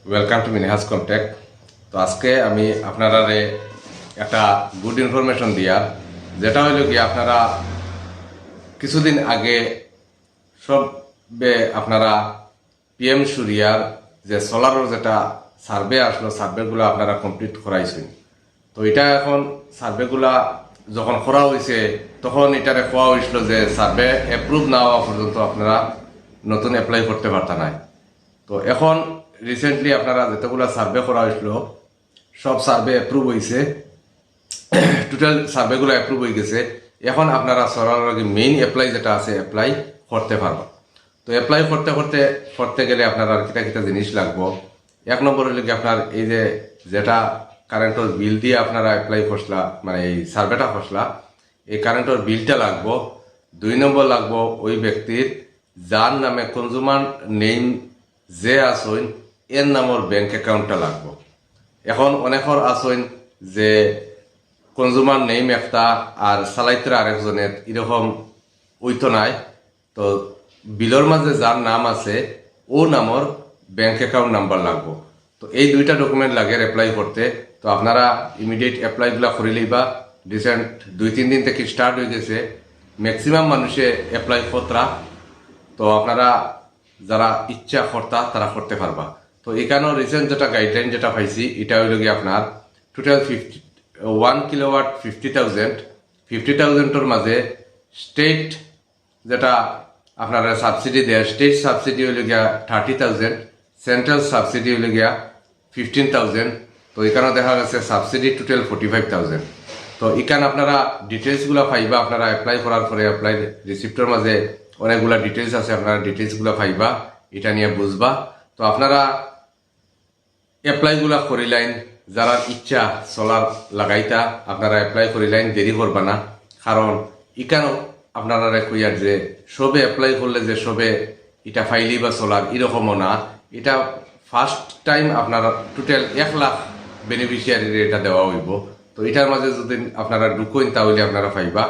Welcome to Minhaj contact. তো আজকে আমি আপনারা একটা গুড ইনফরমেশন দিয়ার, যেটা হইল কি আপনারা কিছুদিন আগে আপনারা পিএম সূর্যার যে সোলারের যেটা সার্ভে আসলো, সার্ভেগুলো আপনারা কমপ্লিট করাইছেন। তো এটা এখন সার্ভেগুলা যখন করা হয়েছে তখন এটারে কোয়া হয়েছিল যে সার্ভে অ্যাপ্রুভ না হওয়া পর্যন্ত আপনারা নতুন অ্যাপ্লাই করতে পারতা নাই। তো এখন রিসেন্টলি আপনারা যতগুলো সার্ভে করা হয়েছিল সব সার্ভে অ্যাপ্রুভ হয়েছে, টোটাল সার্ভেগুলো অ্যাপ্রুভ হয়ে গেছে। এখন আপনারা সরাসরি আগে মেইন অ্যাপ্লাই যেটা আছে অ্যাপ্লাই করতে পারবেন। তো অ্যাপ্লাই করতে গেলে আপনার আর কিটা জিনিস লাগবো। এক নম্বর হইল কি আপনার এই যেটা কারেন্টের বিল দিয়ে আপনারা অ্যাপ্লাই করছিলা, মানে এই সার্ভেটা করছিলা, এই কারেন্টের বিলটা লাগবো। 2 নম্বর লাগবো ওই ব্যক্তির যার নামে কনজুমার নেম যে আসইন এর নামের ব্যাংক অ্যাকাউন্টটা লাগবো। এখন অনেকর আসইন যে কনজুমার নেম একটা আর সালাইতে আরেকজনের এরকম ওইতো নাই। তো বিলের মাঝে যার নাম আছে ও নামর ব্যাংক অ্যাকাউন্ট নাম্বার লাগবো। তো এই 2টা ডকুমেন্ট লাগে অ্যাপ্লাই করতে। তো আপনারা ইমিডিয়েট অ্যাপ্লাইগুলা করে লইবা। রিসেন্ট 2-3 দিন থেকে স্টার্ট হয়ে গেছে, ম্যাক্সিমাম মানুষে অ্যাপ্লাই করতরা। তো আপনারা যারা ইচ্ছা কর্তা তারা করতে পারবা। তো এখানেও রিসেন্ট যেটা গাইডলাইন যেটা পাইছি এটা হইল গিয়ে আপনার টোটাল 1 কিলোওয়াট 50,000 মাঝে স্টেট যেটা আপনারা সাবসিডি দেয়, স্টেট সাবসিডি হইল গিয়া 30,000, সেন্ট্রাল সাবসিডি হইল গিয়া 15,000। তো এখানেও দেখা গেছে সাবসিডি টোটাল 45,000। তো এখানে আপনারা ডিটেলসগুলো পাইবা। আপনারা অ্যাপ্লাই করার পরে অ্যাপ্লাই রিসিপ্টের মাঝে অনেকগুলা ডিটেলস আছে, আপনারা ডিটেলসগুলো পাইবা, এটা নিয়ে বুঝবা। তো আপনারা অ্যাপ্লাইগুলা করিলাইন, যারা ইচ্ছা সোলার লাগাইতা আপনারা অ্যাপ্লাই করিলাইন, দেরি করবা না। কারণ ইকানো আপনারা কইয়ার যে সবে অ্যাপ্লাই করলে যে সবে এটা ফাইলি বা সোলার এরকমও না। এটা ফার্স্ট টাইম আপনারা টোটাল 1 লাখ বেনিফিশিয়ারির এটা দেওয়া হইব। তো এটার মাঝে যদি আপনারা ঢুকইন তাহলে আপনারা পাইবা,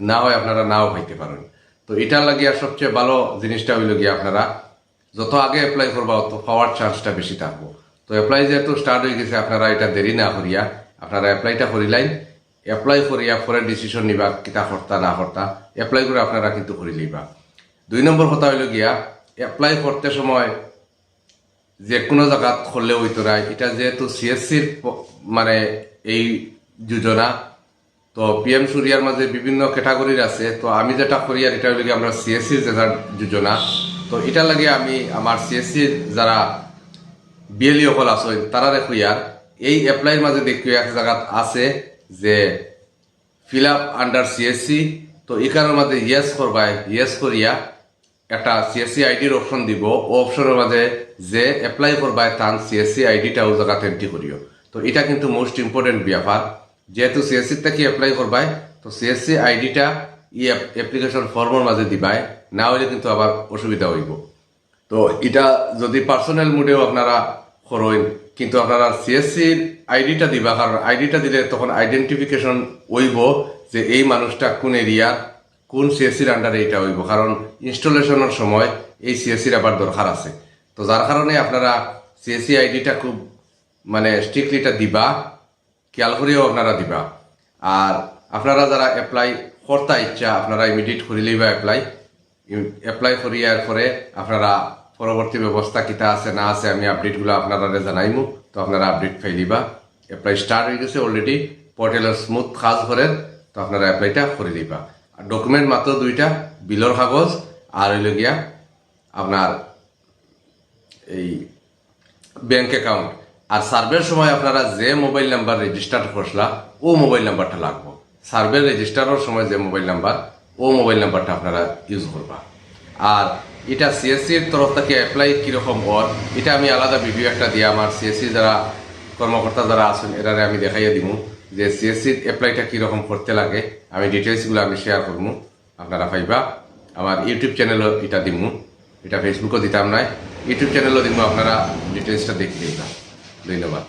না হয় আপনারা নাও পাইতে পারেন। তো এটার লাগিয়া সবচেয়ে ভালো জিনিসটা হইল গিয়ে আপনারা যত আগে অ্যাপ্লাই করবা তত পাওয়ার চান্সটা বেশি থাকবো। তো অ্যাপ্লাই যেহেতু স্টার্ট হয়ে গেছে আপনারা এটা দেরি না করিয়া আপনারা অ্যাপ্লাইটা করিলাইন। অ্যাপ্লাই করিয়া পরে ডিসিশন নিবা কিতা করতা না করতা। অ্যাপ্লাই করে আপনারা কিন্তু করে লইবা। 2 নম্বর কথা হইল গিয়া অ্যাপ্লাই করতে সময় যে কোনো জায়গা করলে হইতো না। এটা যেহেতু সিএসসির মানে এই যোজনা, তো পিএম সূর্যার মাঝে বিভিন্ন ক্যাটাগরির আছে। তো আমি যেটা করি আর এটা হইল গিয়ে আমরা সিএসসির যেটা যোজনা। তো এটা লাগে আমি আমার সিএসসির যারা বিএলই অকল আছে তারা দেখো ইয়ার এই অ্যাপ্লাইয়ের মাঝে দেখি এক জায়গা আছে যে ফিল আপ আন্ডার সিএসসি। তো এখানের মাঝে ইয়েস করবাই, ইয়েস করিয়া একটা সিএসসি আইডির অপশন দিব। ও অপশনের মাঝে যে অ্যাপ্লাই করবাই তার সিএসসি আইডিটা ও জায়গাতে এন্ট্রি করিও। তো এটা কিন্তু মোস্ট ইম্পর্টেন্ট ব্যাপার, যেহেতু সিএসসি থেকে অ্যাপ্লাই করবাই তো সিএসসি আইডিটা ই অ্যাপ্লিকেশন ফর্মের মাঝে দিবাই, না হলে কিন্তু আবার অসুবিধা হইব। তো এটা যদি পার্সোনাল মুডেও আপনারা করেন কিন্তু আপনারা সিএসসির আইডিটা দিবা, কারণ আইডিটা দিলে তখন আইডেন্টিফিকেশন হইব যে এই মানুষটা কোন এরিয়া কোন সিএসসির আন্ডারে এটা হইব, কারণ ইনস্টলেশনের সময় এই সিএসসির আবার দরকার আছে। তো যার কারণে আপনারা সিএসসি আইডিটা খুব মানে স্ট্রিক্টলিটা দিবা, খেয়াল করেও আপনারা দিবা। আর আপনারা যারা অ্যাপ্লাই করতে ইচ্ছা আপনারা ইমিডিয়েট করে লইবা। অ্যাপ্লাই করিয়ার পরে আপনারা পরবর্তী ব্যবস্থা কিতা আছে না আছে আমি আপডেটগুলো আপনারা জানাইমু। তো আপনারা আপডেট পাইলিবা। অ্যাপ্লাই স্টার্ট হয়ে গেছে অলরেডি, পোর্টালের স্মুথ কাজ করেন। তো আপনারা অ্যাপ্লাইটা করে দিবা। আর ডকুমেন্ট মাত্র 2টা, বিলর কাগজ আর হইল গিয়া আপনার এই ব্যাংক অ্যাকাউন্ট। আর সার্ভের সময় আপনারা যে মোবাইল নাম্বার রেজিস্টার করছিলা ও মোবাইল নাম্বারটা লাগবো। সার্ভে রেজিস্টারের সময় যে মোবাইল নাম্বার ও মোবাইল নাম্বারটা আপনারা ইউজ করবা। আর এটা সিএসসির তরফ থেকে অ্যাপ্লাই কীরকম ওর এটা আমি আলাদা ভিডিও একটা দিয়ে আমার সিএসসি যারা কর্মকর্তা যারা আছেন এরারে আমি দেখাইয়া দিব যে সিএসসির অ্যাপ্লাইটা কীরকম করতে লাগে। আমি ডিটেলসগুলো আমি শেয়ার করবো, আপনারা পাইবা। আমার ইউটিউব চ্যানেলও এটা দিব, এটা ফেসবুকও দিতাম নাই, ইউটিউব চ্যানেলও দিব, আপনারা ডিটেলসটা দেখে দিবা। ধন্যবাদ।